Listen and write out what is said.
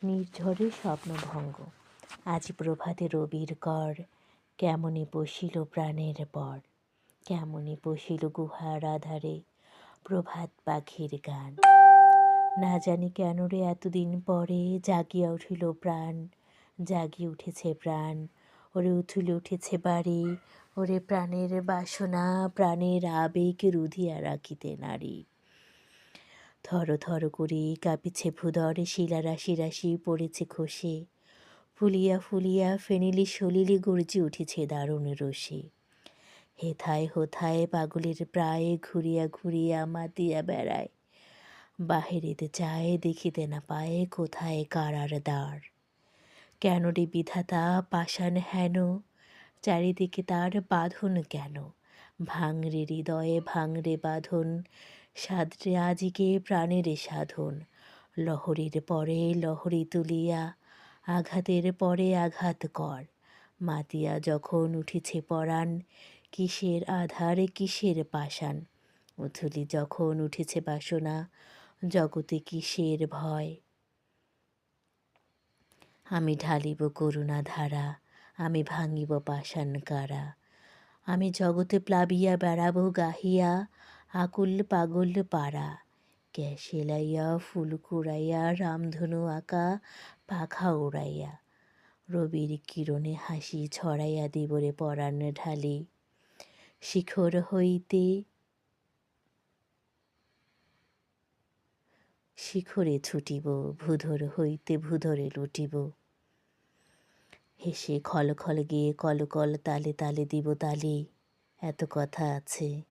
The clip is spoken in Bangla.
নির্ঝরে স্বপ্নভঙ্গ। আজ প্রভাতে রবির কর, কেমনে বসিল প্রাণের পর। কেমনে বসিল গুহার আধারে প্রভাত পাখির গান। না জানি কেন রে এতদিন পরে জাগিয়া উঠিল প্রাণ, জাগিয়ে উঠেছে প্রাণ। ওরে উথুলে উঠেছে বাড়ি, ওরে প্রাণের বাসনা, প্রাণের আবেগ রুধিয়া রাখিতে নারী। থর থর করে কাঁপিছে ভূদর, শিলা রাশি রাশি পড়েছে খসে। ফুলিয়া ফুলিয়া ফেনিলি সলিলে গর্জে উঠেছে দারুণ রোষে। হেথায় হোথায় পাগলের প্রায় ঘুরিয়া ঘুরিয়া মাতিয়া বেড়ায়। বাহিরেতে চায় দেখিতে না পায় কোথায় কারার দ্বার। কেন রে বিধাতা পাষাণ হেন, চারিদিকে তার বাঁধন কেন। ভাঙরে হৃদয়ে ভাঙরে বাঁধন, সাদরে আজিকে প্রাণের সাধন। লহরীর পরে লহরী তুলিয়া আঘাতের পরে আঘাত কর। মাতিয়া যখন উঠেছে পরাণ, কিসের আধার কিসের পাষাণ। উথলি যখন উঠেছে বাসনা, জগতে কিসের ভয়। আমি ঢালিব করুণা ধারা, আমি ভাঙিব পাষাণ কারা। আমি জগতে প্লাবিয়া বেড়াবো গাহিয়া আকুল পাগল পাড়া। গ্যাস এলাইয়া ফুল কুড়াইয়া রামধনু আঁকা পাখা উড়াইয়া। রবির কিরণে হাসি ছড়াইয়া দিবরে পরাণ ঢালি। শিখর হইতে শিখরে ছুটিব, ভূধর হইতে ভূধরে লুটিব। হেসে খল খল গেয়ে কল কল তালে তালে দিব তালি। এত কথা আছে।